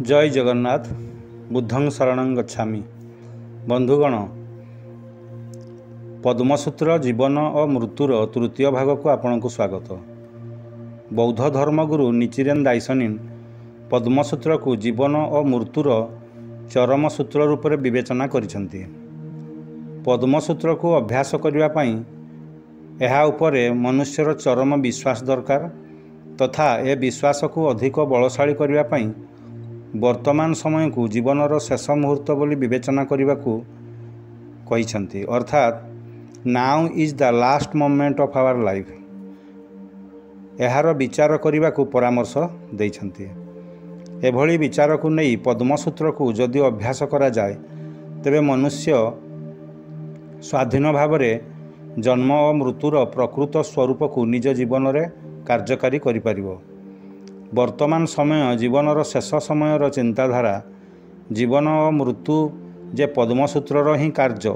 जय जगन्नाथ। बुद्धं शरणं गच्छामि। बंधुगण, पद्मसूत्र जीवन और मृत्युर तृतीय भाग को आपण को स्वागत। बौद्ध धर्मगुरु निचिरेन दाइसनिन पद्मसूत्र को जीवन और मृत्युर चरम सूत्र रूप में विवेचना करिसेंती। पद्मसूत्र को अभ्यास करने यह उपरे मनुष्यर चरम विश्वास दरकार तथा ए विश्वास को अधिक बलशाली करने वर्तमान समय को जीवनर शेष मुहूर्त बोली विवेचना करने को कहिसेंती। अर्थात now is the last moment of our life यार विचार करने को परामर्श देइछंती। एभली विचार को नहीं पद्मसूत्र को जदि अभ्यास करा जाए तेबे मनुष्य स्वाधीन भाव में जन्म और मृत्युर प्रकृत स्वरूप को निज जीवन में कार्यकारी करिपारिबो। वर्तमान समय जीवनर शेष समयर चिंताधारा जीवन और मृत्यु जे पद्मसूत्रर ही कार्य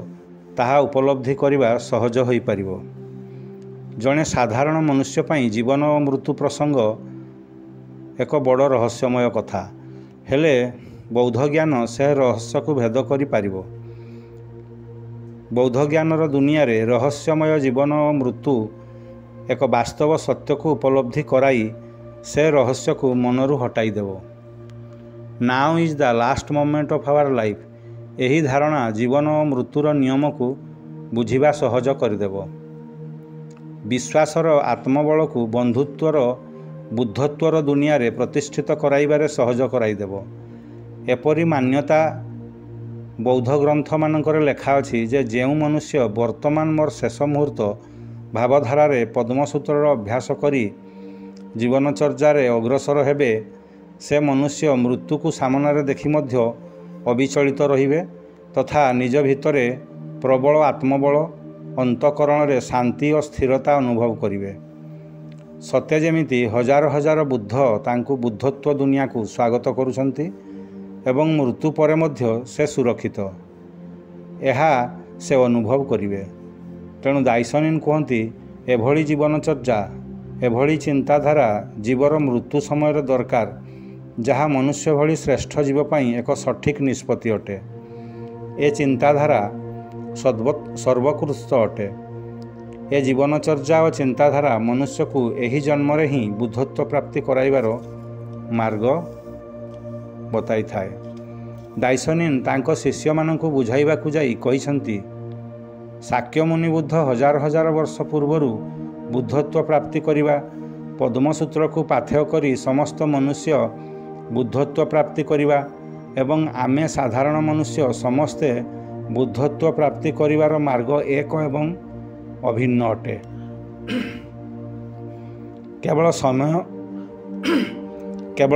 ताहा उपलब्धि करिबा सहज होई पारिबो। जड़े साधारण मनुष्य पई जीवन और मृत्यु प्रसंग एक बड़ रहस्यमय कथा हेले बौद्ध ज्ञान से रहस्य को भेद करि पारिबो। बौद्ध ज्ञानर दुनिया रे रहस्यमय जीवन और मृत्यु एक वास्तव सत्य को उपलब्धि कराई से रहस्य को मनरू हटाई देव। Now is the last moment of our life यही धारणा जीवन और मृत्युर नियम को बुझिबा सहज करदेव। विश्वासर आत्मबल को बंधुत्वर बुद्धत्वर दुनिया रे प्रतिष्ठित कराइबारे सहज कराइदेव। एपरी मान्यता बौद्ध ग्रंथ मानकर लेखा अछि जे जेउ मनुष्य वर्तमान मोर शेष मुहूर्त भावधारा रे पद्मसूत्रर अभ्यास करी जीवनचर्यार अग्रसर हेबे से मनुष्य मृत्यु को सामने देखि मध्य अविचलित रहिबे तथा निज भितरे प्रबल आत्मबल अंतकरण रे शांति और स्थिरता अनुभव करिवे। सत्य जेमिति हजार हजार बुद्ध तांकु बुद्धत्व दुनिया को स्वागत करुछंती एवं मृत्यु परे मध्य से सुरक्षित एहा से अनुभव करिवे। तेणु दाइसनिन कहती एभली जीवनचर्या एभली चिंताधारा जीवर मृत्यु समय दरकार जहाँ मनुष्य भली श्रेष्ठ जीव पाई एक सठिक निष्पत्ति अटे। ए चिंताधारा सर्वोत्कृष्ट अटे। ए जीवनचर्या और चिंताधारा मनुष्य को एही जन्म रे ही बुद्धत्व प्राप्ति कराइबार मार्ग बताई थाए। दाइसनिन तांको शिष्य माननकु बुझाइबाकु जाई कहिसंती शाक्य मुनि बुद्ध हजार हजार वर्ष पूर्वरु बुद्धत्व प्राप्ति करिबा पद्मसूत्र को पाथेय करी समस्त मनुष्य बुद्धत्व प्राप्ति करिबा एवं आमे साधारण मनुष्य समस्ते बुद्धत्व प्राप्ति करिवार मार्ग एक एवं अभिन्न अटे। केवल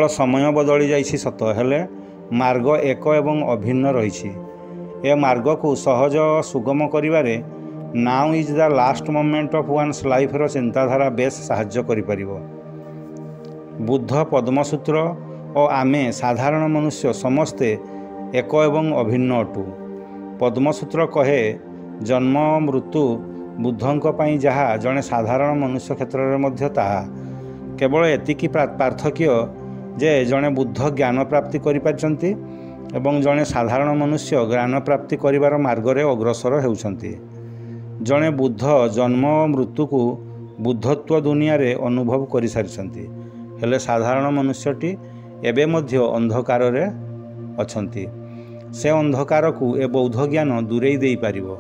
समय बदली जाइछि सत हेले मार्ग एक एवं अभिन्न रहिछि। ए मार्ग को सहज सुगम करिवारे now is the last moment of one's life रो चिंताधारा बेस साहाय्य करि परिबो। बुद्ध पद्मसूत्र और आमे साधारण मनुष्य समस्ते एक एवं अभिन्न अटु। पद्मसूत्र कहे जन्म मृत्यु बुद्धंक पई जहा जड़े साधारण मनुष्य क्षेत्र में मध्य ताहा केवल एतिकी पार्थक्य जे जड़े बुद्ध ज्ञान प्राप्ति करि पारछंती एवं जड़े साधारण मनुष्य ज्ञान प्राप्ति करिवार मार्ग रे अग्रसर हेउछंती। जड़े बुद्ध जन्म और मृत्यु को बुद्धत्व दुनिया रे अनुभव कर सारी हेले साधारण मनुष्यटी एबे मध्य अंधकार रे अछंती। से अंधकार को ए बौद्ध ज्ञान दूरेई देई पारिबो।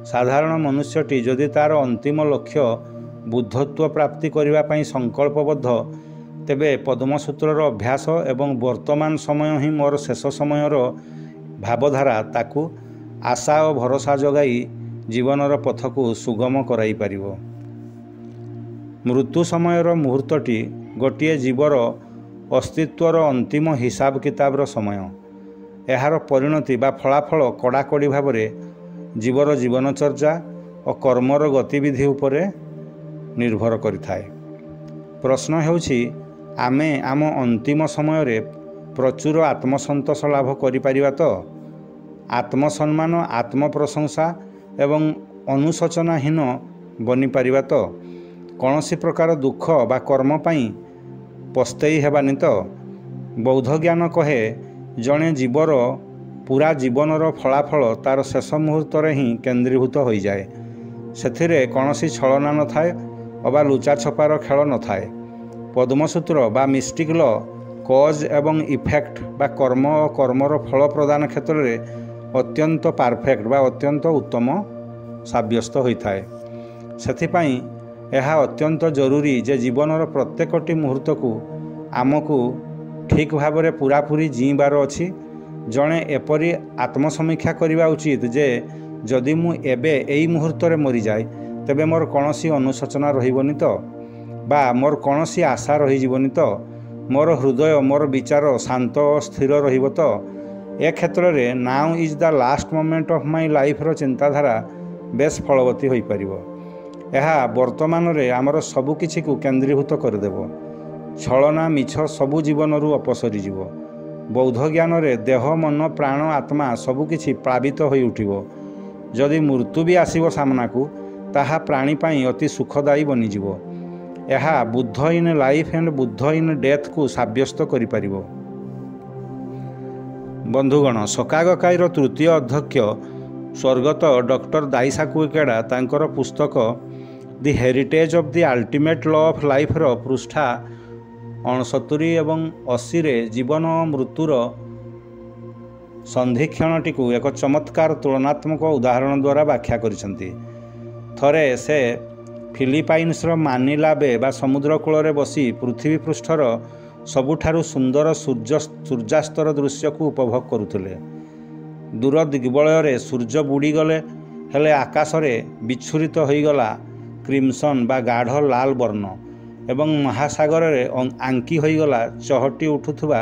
साधारण मनुष्यटी जदि तार अंतिम लक्ष्य बुद्धत्व प्राप्ति करिबा पई संकल्पबद्ध तेबे पद्मसूत्रर अभ्यास एवं वर्तमान समय ही मोर शेष समयर भावधारा ताकू आशा और भरोसा जगाई जीवनर पथ को सुगम कराई पारिबो। मृत्यु समयर मुहूर्तटी गोटिए जीवर अस्तित्वर अंतिम हिसाब किताबर समय। एहार परिणति बा फलाफल कड़ाकड़ी भाव जीवर जीवनचर्या और कर्मर गतिविधि उपरे निर्भर करिथाए। प्रश्न हेउछि आमे आम अंतिम समय रे प्रचुर आत्मसंतोष लाभ करि पारिबा तो? आत्मसम्मान आत्मप्रशंसा एवं अनुशोचनाहीन बनी पारिबा तो? कौनसी प्रकार दुख बा कर्म पई पस्तई हेबानी तो? बौद्ध ज्ञान कहे ଜଣେ ଜୀବର ପୁରା ଜୀବନର ଫଳାଫଳ ତାର ଶେଷ ମୁହୂର୍ତ୍ତରେ ହିଁ କେନ୍ଦ୍ରୀଭୂତ ହୋଇଯାଏ। ସେଥିରେ କୌଣସି ଛଳନା ନଥାଏ ଅବା ଲୁଚାଛପାର ଖେଳ ନଥାଏ। ପଦ୍ମସୂତ୍ର ବା ମିଷ୍ଟିକ୍ ଲ କଜ୍ ଏବଂ ଇଫେକ୍ଟ ବା କର୍ମ ଓ କର୍ମର ଫଳ ପ୍ରଦାନ କ୍ଷେତ୍ରରେ ଅତ୍ୟନ୍ତ ପାରଫେକ୍ଟ ବା ଅତ୍ୟନ୍ତ ଉତ୍ତମ ସାବ୍ୟସ୍ତ ହୋଇଥାଏ। ସେଥିପାଇଁ ଏହା ଅତ୍ୟନ୍ତ ଜରୁରୀ ଯେ ଜୀବନର ପ୍ରତ୍ୟେକଟି ମୁହୂର୍ତ୍ତକୁ ଆମକୁ ଠିକ୍ ଭାବରେ ପୂରାପୂରି ଜୀଇଁବାର ଅଛି। ଜଣେ ଏପରି ଆତ୍ମସମୀକ୍ଷା କରିବା ଉଚିତ ଯେ ଯଦି ମୁଁ ଏବେ ଏଇ ମୁହୂର୍ତ୍ତରେ ମରିଯାଏ ତେବେ ମୋର କୌଣସି ଅନୁଶୋଚନା ରହିବନି ତ, ବା ମୋର କୌଣସି ଆଶା ରହିଯିବନି ତ, ମୋର ହୃଦୟ ମୋର ବିଚାର ଶାନ୍ତ ଓ ସ୍ଥିର ରହିବ ତ। ଏ କ୍ଷେତ୍ରରେ now is the last moment of my ଲାଇଫ୍ର ଚିନ୍ତାଧାରା ବେଶ ଫଳବତୀ ହୋଇପାରିବ। ଏହା ବର୍ତ୍ତମାନରେ ଆମର ସବୁକିଛିକୁ କେନ୍ଦ୍ରୀଭୂତ କରିଦେବ। ଛଳନା ମିଛ ସବୁ ଜୀବନରୁ ଅପସରିଯିବ। ବୌଦ୍ଧ ଜ୍ଞାନରେ ଦେହ ମନ ପ୍ରାଣ ଆତ୍ମା ସବୁକିଛି ପ୍ଳାବିତ ହୋଇ ଉଠିବ। ଯଦି ମୃତ୍ୟୁ ବି ଆସିବ ସାମ୍ନାକୁ ତାହା ପ୍ରାଣୀ ପାଇଁ ଅତି ସୁଖଦାୟୀ ବନିଯିବ। ଏହା Buddha in life and Buddha in ଡେଥକୁ ସାବ୍ୟସ୍ତ କରିପାରିବ। ବନ୍ଧୁଗଣ, ସକାଗକାଇର ତୃତୀୟ ଅଧ୍ୟକ୍ଷ ସ୍ୱର୍ଗତ ଡକ୍ଟର ଦାଇସାକୁ ଇକେଡା ତାଙ୍କର ପୁସ୍ତକ the heritage of the ultimate law of ଲାଇଫ୍ର ପୃଷ୍ଠା 69 ଏବଂ 80ରେ ଜୀବନ ଓ ମୃତ୍ୟୁର ସନ୍ଧିକ୍ଷଣଟିକୁ ଏକ ଚମତ୍କାର ତୁଳନାତ୍ମକ ଉଦାହରଣ ଦ୍ୱାରା ବ୍ୟାଖ୍ୟା କରିଛନ୍ତି। ଥରେ ସେ ଫିଲିପାଇନ୍ସର ମାନିଲା ବେ ବା ସମୁଦ୍ର କୂଳରେ ବସି ପୃଥିବୀ ପୃଷ୍ଠର ସବୁଠାରୁ ସୁନ୍ଦର ସୂର୍ଯ୍ୟାସ୍ତର ଦୃଶ୍ୟକୁ ଉପଭୋଗ କରୁଥିଲେ। ଦୂର ଦିଗ୍ବଳୟରେ ସୂର୍ଯ୍ୟ ବୁଡ଼ିଗଲେ, ହେଲେ ଆକାଶରେ ବିଚ୍ଛୁରିତ ହୋଇଗଲା କ୍ରିମ୍ସନ୍ ବା ଗାଢ଼ ଲାଲ ବର୍ଣ୍ଣ ଏବଂ ମହାସାଗରରେ ଆଙ୍କି ହୋଇଗଲା ଚହଟି ଉଠୁଥିବା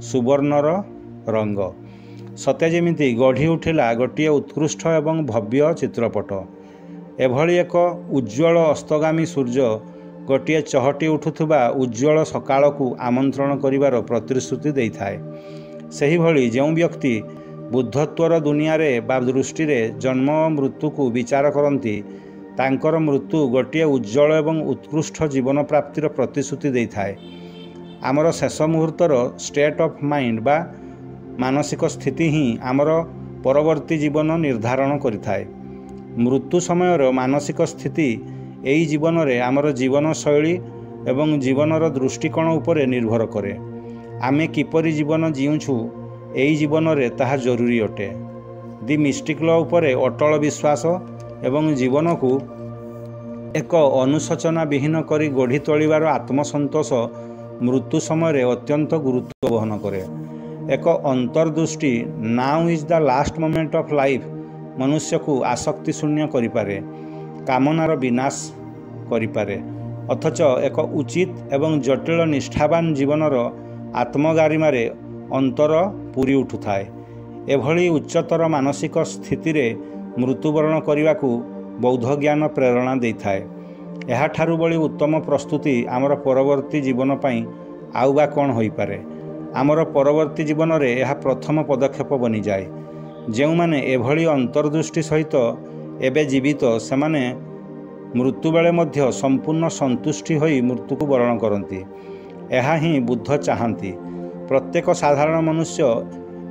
ସୁବର୍ଣ୍ଣର ରଙ୍ଗ। ସତେ ଯେମିତି ଗଢ଼ି ଉଠିଲା ଗୋଟିଏ ଉତ୍କୃଷ୍ଟ ଏବଂ ଭବ୍ୟ ଚିତ୍ରପଟ। ଏଭଳି ଏକ ଉଜ୍ଜ୍ୱଳ ଅସ୍ତଗାମୀ ସୂର୍ଯ୍ୟ ଗୋଟିଏ ଚହଟି ଉଠୁଥିବା ଉଜ୍ଜ୍ୱଳ ସକାଳକୁ ଆମନ୍ତ୍ରଣ କରିବାର ପ୍ରତିଶ୍ରୁତି ଦେଇଥାଏ। ସେହିଭଳି ଯେଉଁ ବ୍ୟକ୍ତି ବୁଦ୍ଧତ୍ୱର ଦୁନିଆରେ ବା ଦୃଷ୍ଟିରେ ଜନ୍ମ ଓ ମୃତ୍ୟୁକୁ ବିଚାର କରନ୍ତି ତାଙ୍କର ମୃତ୍ୟୁ ଗୋଟିଏ ଉଜ୍ଜ୍ୱଳ ଏବଂ ଉତ୍କୃଷ୍ଟ ଜୀବନ ପ୍ରାପ୍ତିର ପ୍ରତିଶ୍ରୁତି ଦେଇଥାଏ। ଆମର ଶେଷ ମୁହୂର୍ତ୍ତର ଷ୍ଟେଟ୍ ଅଫ୍ ମାଇଣ୍ଡ ବା ମାନସିକ ସ୍ଥିତି ହିଁ ଆମର ପରବର୍ତ୍ତୀ ଜୀବନ ନିର୍ଦ୍ଧାରଣ କରିଥାଏ। ମୃତ୍ୟୁ ସମୟର ମାନସିକ ସ୍ଥିତି ଏହି ଜୀବନରେ ଆମର ଜୀବନଶୈଳୀ ଏବଂ ଜୀବନର ଦୃଷ୍ଟିକୋଣ ଉପରେ ନିର୍ଭର କରେ। ଆମେ କିପରି ଜୀବନ ଜିଉଁଛୁ ଏହି ଜୀବନରେ ତାହା ଜରୁରୀ ଅଟେ। ଦି ମିଷ୍ଟିକ୍ ଲ ଉପରେ ଅଟଳ ବିଶ୍ୱାସ ଏବଂ ଜୀବନକୁ ଏକ ଅନୁଶୋଚନା ବିହୀନ କରି ଗଢ଼ି ତୋଳିବାର ଆତ୍ମସନ୍ତୋଷ ମୃତ୍ୟୁ ସମୟରେ ଅତ୍ୟନ୍ତ ଗୁରୁତ୍ୱ ବହନ କରେ। ଏକ ଅନ୍ତର୍ଦୃଷ୍ଟି now is the last moment of life ମନୁଷ୍ୟକୁ ଆସକ୍ତି ଶୂନ୍ୟ କରିପାରେ, କାମନାର ବିନାଶ କରିପାରେ, ଅଥଚ ଏକ ଉଚିତ ଏବଂ ଜଟିଳ ନିଷ୍ଠାବାନ ଜୀବନର ଆତ୍ମଗାରିମାରେ ଅନ୍ତର ପୂରି ଉଠୁଥାଏ। ଏଭଳି ଉଚ୍ଚତର ମାନସିକ ସ୍ଥିତିରେ ମୃତ୍ୟୁବରଣ କରିବାକୁ ବୌଦ୍ଧ ଜ୍ଞାନ ପ୍ରେରଣା ଦେଇଥାଏ। ଏହାଠାରୁ ବଳି ଉତ୍ତମ ପ୍ରସ୍ତୁତି ଆମର ପରବର୍ତ୍ତୀ ଜୀବନ ପାଇଁ ଆଉ ବା କ'ଣ ହୋଇପାରେ। ଆମର ପରବର୍ତ୍ତୀ ଜୀବନରେ ଏହା ପ୍ରଥମ ପଦକ୍ଷେପ ବନିଯାଏ। ଯେଉଁମାନେ ଏଭଳି ଅନ୍ତର୍ଦୃଷ୍ଟି ସହିତ ଏବେ ଜୀବିତ ସେମାନେ ମୃତ୍ୟୁବେଳେ ମଧ୍ୟ ସମ୍ପୂର୍ଣ୍ଣ ସନ୍ତୁଷ୍ଟି ହୋଇ ମୃତ୍ୟୁକୁ ବରଣ କରନ୍ତି। ଏହା ହିଁ ବୁଦ୍ଧ ଚାହାନ୍ତି। ପ୍ରତ୍ୟେକ ସାଧାରଣ ମନୁଷ୍ୟ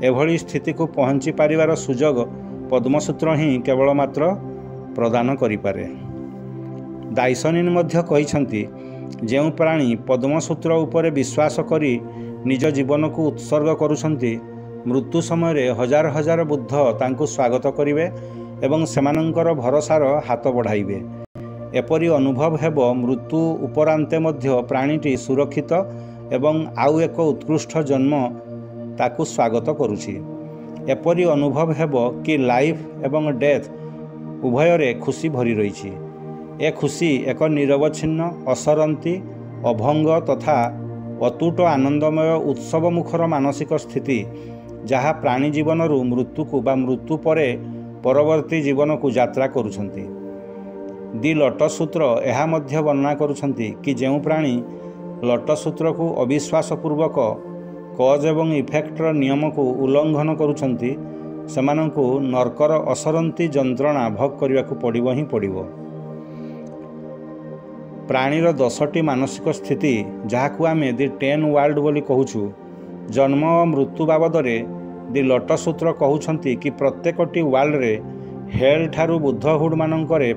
ଏଭଳି ସ୍ଥିତିକୁ ପହଞ୍ଚି ପାରିବାର ସୁଯୋଗ ପଦ୍ମସୂତ୍ର ହିଁ କେବଳ ମାତ୍ର ପ୍ରଦାନ କରିପାରେ। ଦାଇସନିନ୍ ମଧ୍ୟ କହିଛନ୍ତି, ଯେଉଁ ପ୍ରାଣୀ ପଦ୍ମସୂତ୍ର ଉପରେ ବିଶ୍ୱାସ କରି ନିଜ ଜୀବନକୁ ଉତ୍ସର୍ଗ କରୁଛନ୍ତି ମୃତ୍ୟୁ ସମୟରେ ହଜାର ହଜାର ବୁଦ୍ଧ ତାଙ୍କୁ ସ୍ୱାଗତ କରିବେ ଏବଂ ସେମାନଙ୍କର ଭରସାର ହାତ ବଢ଼ାଇବେ। ଏପରି ଅନୁଭବ ହେବ ମୃତ୍ୟୁ ଉପରାନ୍ତେ ମଧ୍ୟ ପ୍ରାଣୀଟି ସୁରକ୍ଷିତ ଏବଂ ଆଉ ଏକ ଉତ୍କୃଷ୍ଟ ଜନ୍ମ ତାକୁ ସ୍ୱାଗତ କରୁଛି। ଏପରି ଅନୁଭବ ହେବ କି ଲାଇଫ୍ ଏବଂ ଡେଥ୍ ଉଭୟରେ ଖୁସି ଭରି ରହିଛି। ଏ ଖୁସି ଏକ ନିରବଚ୍ଛିନ୍ନ ଅସରନ୍ତି ଅଭଙ୍ଗ ତଥା ଅତୁଟ ଆନନ୍ଦମୟ ଉତ୍ସବମୁଖର ମାନସିକ ସ୍ଥିତି ଯାହା ପ୍ରାଣୀ ଜୀବନରୁ ମୃତ୍ୟୁକୁ ବା ମୃତ୍ୟୁ ପରେ ପରବର୍ତ୍ତୀ ଜୀବନକୁ ଯାତ୍ରା କରୁଛନ୍ତି। ଦି ଲୋଟସ୍ ସୂତ୍ର ଏହା ମଧ୍ୟ ବର୍ଣ୍ଣନା କରୁଛନ୍ତି କି ଯେଉଁ ପ୍ରାଣୀ ଲୋଟସ୍ ସୂତ୍ରକୁ ଅବିଶ୍ୱାସପୂର୍ବକ କଜ୍ ଏବଂ ଇଫେକ୍ଟର ନିୟମକୁ ଉଲ୍ଲଙ୍ଘନ କରୁଛନ୍ତି ସେମାନଙ୍କୁ ନର୍କର ଅସରନ୍ତି ଯନ୍ତ୍ରଣା ଭୋଗ କରିବାକୁ ପଡ଼ିବ ହିଁ ପଡ଼ିବ। ପ୍ରାଣୀର 10ଟି ମାନସିକ ସ୍ଥିତି ଯାହାକୁ ଆମେ ଦି 10 ୱାର୍ଲ୍ଡ ବୋଲି କହୁଛୁ जन्म और मृत्यु बाबद दि लोटस सूत्र कहउछंती कि प्रत्येकटी वर्ल्ड रे हेल ठारू बुद्धहुड मानकरे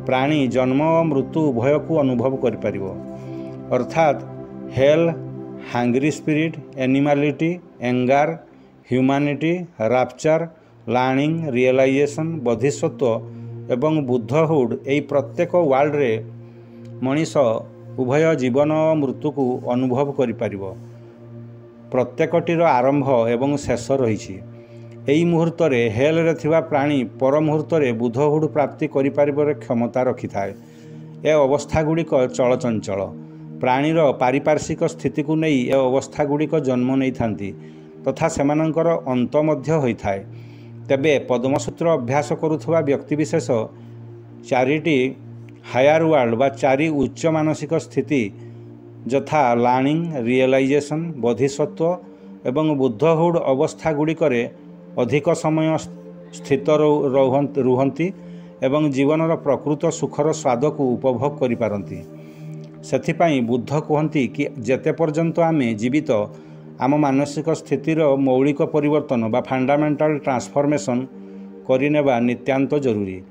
प्राणी जन्म और मृत्यु उभय को अनुभव कर परिबो। अर्थात hello हांग्री spirit, animality, anger, humanity, rapture, learning, realisation, bodhisattva एवं बुद्धहुड यही प्रत्येक वर्ल्ड रे मनीष उभय जीवन और मृत्यु को अनुभव कर परिबो। प्रत्येकटीर आरंभ एवं शेष रही। यही मुहूर्त रे हेल रे थिबा प्राणी पर मुहूर्त रे बुद्धहुड प्राप्ति करिपारिबार क्षमता रखि थाए। ए अवस्था गुड़िक चलचंचल प्राणीर पारिपार्श्विक स्थिति को नहीं ए अवस्था गुड़िक जन्म नहीं थांती तथा सेमानंकर अंत मध्य होइथाए। तेबे पद्मसूत्र अभ्यास करुथुवा व्यक्तिविशेष चारिटी हायर वर्ल्ड बा चारि उच्च मानसिक स्थिति यथा लर्निंग, रियलाइजेशन, बोधिसत्व एवं बुद्धहुड अवस्था गुड़िकरे अधिक समय स्थित रुहंती एवं जीवनर प्रकृत सुखर स्वाद को उपभोग करि पारंती। सेथिपाई बुद्ध कहती कि जेते पर्यंत आमे जीवित आम मानसिक स्थितिर मौलिक परिवर्तन बा फंडामेंटल ट्रांसफॉर्मेशन करिनेबा नित्यांत जरूरी।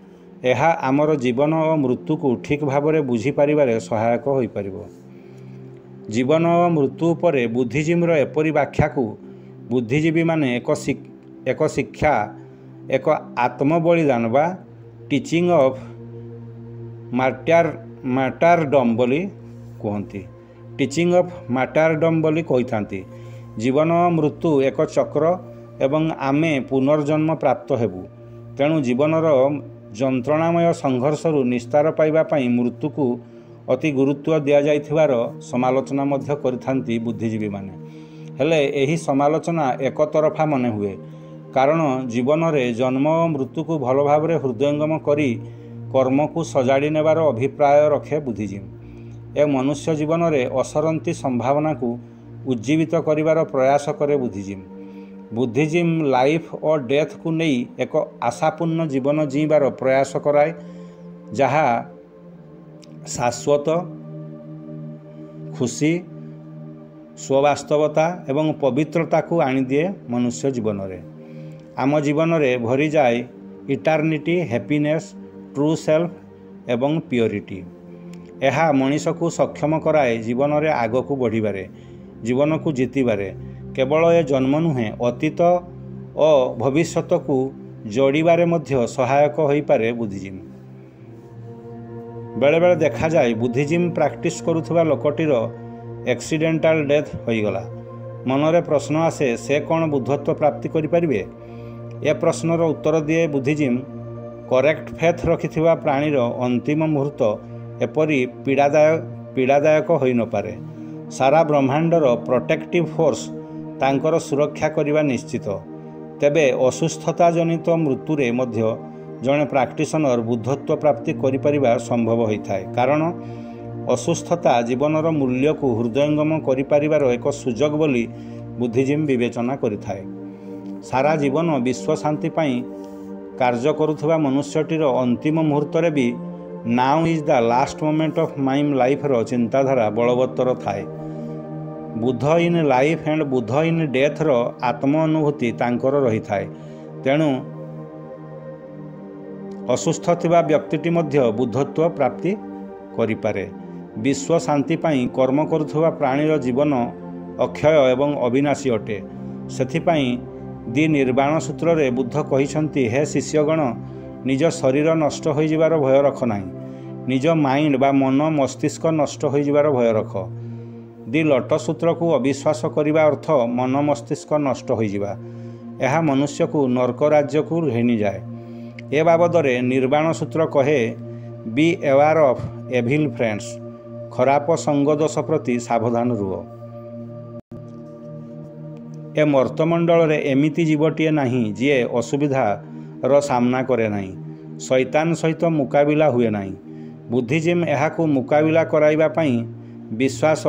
यह आमर जीवन और मृत्यु को ठीक भाव में बुझी पारिबारे सहायक होई परिबो। जीवन और मृत्यु पर बुद्धिजीवर एपरी व्याख्या को बुद्धिजीवी माने एक शिक्षा एक आत्मबलिदान बा टीचिंग ऑफ मार्टारडम बोली कहती। टीचिंग ऑफ मार्टारडम बोली कही जीवन और मृत्यु एक चक्र एवं आमे पुनर्जन्म प्राप्त हेबु। तेणु जीवनर जंत्रणामय संघर्षरु निस्तार पाइबा पई मृत्यु को अति गुरुत्व दिया जाइथिबार समालोचना मध्य करिथांती बुद्धिजीवी माने। हेले एही समालोचना एक तरफा मने हुए कारण जीवन रे जन्म और मृत्यु को भल भाव रे हृदयंगम करी कर्म को सजाड़ी नेबार अभिप्राय रखे बुद्धिजीवी। ए मनुष्य जीवन रे असरंती संभावना को उज्जीवित करिवार प्रयास करे बुद्धिजीवी। बुद्धिजीवी लाइफ और डेथ को नहीं एक आशापूर्ण जीवन जीवार प्रयास कराए जहा शाश्वत खुशी स्ववास्तवता एवं पवित्रता को आनी दिए मनुष्य जीवन रे। आम जीवन रे भरी जाए इटर्निटी, हैप्पीनेस, ट्रू सेल्फ एवं प्योरिटी। यह मनीष को सक्षम कराए जीवन रे आग को बढ़िबारे, जीवन को जीतिबारे। केवल ए जन्म नुहे अतीत और भविष्यत को जोड़िबारे मध्य सहायक होई पारे बुद्धिजीवी। बेले बेले देखा जाए बुद्धिजीवी प्रैक्टिस करुथुवा लोकटीर एक्सीडेंटाल डेथ होईगला। मनरे प्रश्न आसे से कौन बुद्धत्व प्राप्ति करि परिबे। ए प्रश्नर उत्तर दिए बुद्धिजीवी करेक्ट फेथ रखिथिबा प्राणीर अंतिम मुहूर्त एपरी पीड़ादायक होई न पारे। सारा ब्रह्मांडर प्रोटेक्टिव फोर्स तांकर सुरक्षा करिबा निश्चित। तेबे असुस्थता जनित मृत्युरे मध्य जड़े प्रैक्टिशनर बुद्धत्व प्राप्ति करिपारिबा संभव होइथाए कारण असुस्थता जीवनर मूल्य को हृदयंगम करिपारिबार एक सुजोग बोली बुद्धिजीवी विवेचना करिथाए। सारा जीवन विश्व शांति पाई कार्य करुथुवा मनुष्यटीर अंतिम मुहूर्त रे भी now is the last moment of my life रो चिंताधारा बलवत्तर थाए। Buddha in life and Buddha in death रो आत्म अनुभूति तांकर रही थाए। तेणु असुस्थ थिबा व्यक्तिटी मध्य बुद्धत्व प्राप्ति करिपारे। विश्व शांति पाई कर्म करुथुवा प्राणीर जीवन अक्षय एवं अविनाशी अटे। सेथिपाई दि निर्वाण सूत्र रे बुद्ध कहिसंती हे शिष्यगण निज शरीर नष्ट हो जिबार भय रख नाही, निज माइंड बा मन मस्तिष्क नष्ट हो जिबार भय रख। दि लोटस सूत्र को अविश्वास करिबा अर्थ मन मस्तिष्क नष्ट हो जिबा। यह मनुष्य को नरक राज्य को घेनी जाए। ए बाबद रे निर्वाण सूत्र कहे B aware of evil friends, खराप संग दोष प्रति सावधान रुह। ए मर्तमंडल रे एमिति जीवटीए नाही जे असुविधा रो सामना करे नाही, शैतान सहित मुकाबिला हुए नाही। बुद्धिजीवी यह को मुकाबिला कराइबा पई विश्वास,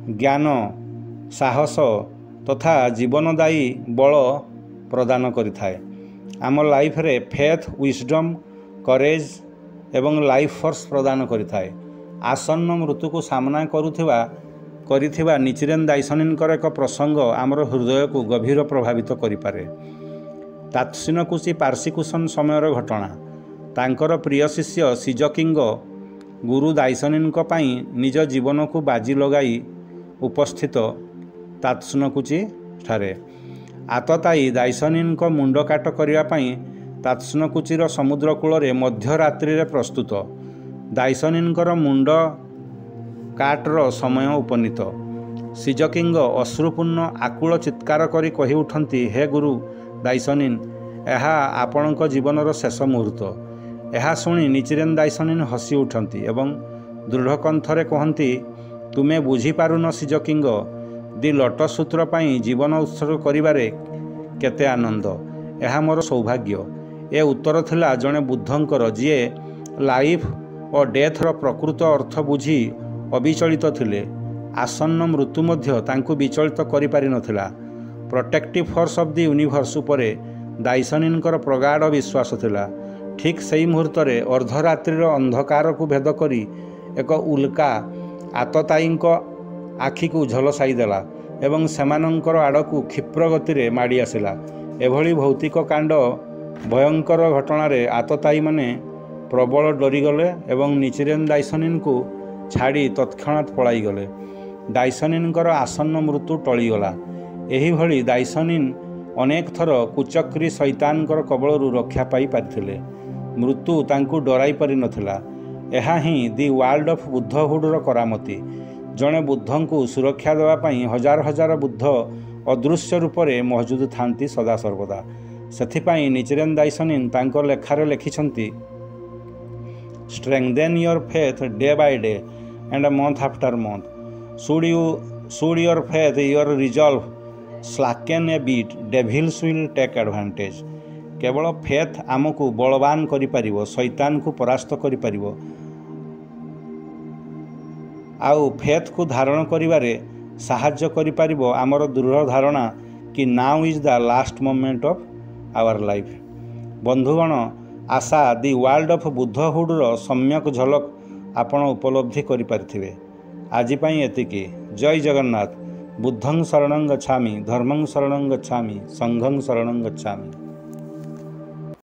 ज्ञान, साहस तथा जीवनदायी बल प्रदान करिथाए। आम लाइफ रे फेथ, विजडम, करेज एवं लाइफ फोर्स प्रदान करिथाए। आसन्न मृत्यु को सामना करुथिबा କରିଥିବା ନିଚିରେନ୍ ଦାଇସନିଙ୍କର ଏକ ପ୍ରସଙ୍ଗ ଆମର ହୃଦୟକୁ ଗଭୀର ପ୍ରଭାବିତ କରିପାରେ। ତାତ୍ସୁନୋକୁଚି ପାର୍ସିକ୍ୟୁସନ୍ ସମୟର ଘଟଣା। ତାଙ୍କର ପ୍ରିୟ ଶିଷ୍ୟ ସିଜକିଙ୍ଗ ଗୁରୁ ଦାଇସନିଙ୍କ ପାଇଁ ନିଜ ଜୀବନକୁ ବାଜି ଲଗାଇ ଉପସ୍ଥିତ ତାତ୍ସୁନୋକୁଚି ଠାରେ। ଆତତାୟୀ ଦାଇସନିଙ୍କ ମୁଣ୍ଡ କାଟ କରିବା ପାଇଁ ତାତ୍ସୁନୋକୁଚିର ସମୁଦ୍ର କୂଳରେ ମଧ୍ୟରାତ୍ରିରେ ପ୍ରସ୍ତୁତ। ଦାଇସନିଙ୍କର ମୁଣ୍ଡ କାଟର ସମୟ ଉପନୀତ। ସିଜକିଙ୍ଗ ଅଶ୍ରୁପୂର୍ଣ୍ଣ ଆକୁଳ ଚିତ୍କାର କରି କହି ଉଠନ୍ତି, ହେ ଗୁରୁ ଦାଇସନିନ୍, ଏହା ଆପଣଙ୍କ ଜୀବନର ଶେଷ ମୁହୂର୍ତ୍ତ। ଏହା ଶୁଣି ନିଚିରେନ୍ ଦାଇସନିନ୍ ହସି ଉଠନ୍ତି ଏବଂ ଦୃଢ଼ କଣ୍ଠରେ କହନ୍ତି, ତୁମେ ବୁଝିପାରୁନ ସିଜକିଙ୍ଗ, ଦି ଲୋଟସ୍ ସୂତ୍ର ପାଇଁ ଜୀବନ ଉତ୍ସର୍ଗ କରିବାରେ କେତେ ଆନନ୍ଦ। ଏହା ମୋର ସୌଭାଗ୍ୟ। ଏ ଉତ୍ତର ଥିଲା ଜଣେ ବୁଦ୍ଧଙ୍କର, ଯିଏ ଲାଇଫ୍ ଓ ଡେଥର ପ୍ରକୃତ ଅର୍ଥ ବୁଝି ଅବିଚଳିତ ଥିଲେ। ଆସନ୍ନ ମୃତ୍ୟୁ ମଧ୍ୟ ତାଙ୍କୁ ବିଚଳିତ କରିପାରିନଥିଲା। Protective force of the universe ଉପରେ ଦାଇସନିଙ୍କର ପ୍ରଗାଢ଼ ବିଶ୍ୱାସ ଥିଲା। ଠିକ୍ ସେହି ମୁହୂର୍ତ୍ତରେ ଅର୍ଦ୍ଧରାତ୍ରିର ଅନ୍ଧକାରକୁ ଭେଦ କରି ଏକ ଉଲ୍କା ଆତତାୟୀଙ୍କ ଆଖିକୁ ଝଲସାଇ ଦେଲା ଏବଂ ସେମାନଙ୍କର ଆଡ଼କୁ କ୍ଷିପ୍ର ଗତିରେ ମାଡ଼ି ଆସିଲା। ଏଭଳି ଭୌତିକ କାଣ୍ଡ ଭୟଙ୍କର ଘଟଣାରେ ଆତତାୟୀମାନେ ପ୍ରବଳ ଡରିଗଲେ ଏବଂ ନିଚିରେନ୍ ଦାଇସନିଙ୍କୁ ଛାଡ଼ି ତତ୍କ୍ଷଣାତ୍ ପଳାଇଗଲେ। ଦାଇସନିଙ୍କର ଆସନ୍ନ ମୃତ୍ୟୁ ଟଳିଗଲା। ଏହିଭଳି ଦାଇସନିନ୍ ଅନେକ ଥର କୁଚକ୍ରୀ ଶୈତାନଙ୍କର କବଳରୁ ରକ୍ଷା ପାଇ ପାରିଥିଲେ। ମୃତ୍ୟୁ ତାଙ୍କୁ ଡରାଇ ପାରିନଥିଲା। ଏହା ହିଁ ଦି ୱାର୍ଲ୍ଡ ଅଫ୍ ବୁଦ୍ଧହୁଡ୍ର କରାମତି। ଜଣେ ବୁଦ୍ଧଙ୍କୁ ସୁରକ୍ଷା ଦେବା ପାଇଁ ହଜାର ହଜାର ବୁଦ୍ଧ ଅଦୃଶ୍ୟ ରୂପରେ ମହଜୁଦ ଥାନ୍ତି ସଦାସର୍ବଦା। ସେଥିପାଇଁ ନିଚିରେନ୍ ଦାଇସନିନ୍ ତାଙ୍କ ଲେଖାରେ ଲେଖିଛନ୍ତି, strengthen your faith day by day and month after month. Should your faith, your resolve slacken a bit, devils will take advantage. କେବଳ ଫେଥ୍ ଆମକୁ ବଳବାନ କରିପାରିବ, ଶୈତାନକୁ ପରାସ୍ତ କରିପାରିବ। ଆଉ ଫେଥ୍କୁ ଧାରଣ କରିବାରେ ସାହାଯ୍ୟ କରିପାରିବ ଆମର ଦୃଢ଼ ଧାରଣା କି now is the last moment of our life. ବନ୍ଧୁଗଣ, ଆଶା ଦି ୱାର୍ଲ୍ଡ ଅଫ୍ ବୁଦ୍ଧହୁଡ୍ର ସମ୍ୟକ ଝଲକ ଆପଣ ଉପଲବ୍ଧି କରିପାରିଥିବେ। ଆଜି ପାଇଁ ଏତିକି। ଜୟ ଜଗନ୍ନାଥ। ବୁଦ୍ଧଂ ଶରଣଂ ଗଚ୍ଛାମି, ଧର୍ମଂ ଶରଣଂ ଗଚ୍ଛାମି, ସଂଘଂ ଶରଣଂ ଗଚ୍ଛାମି।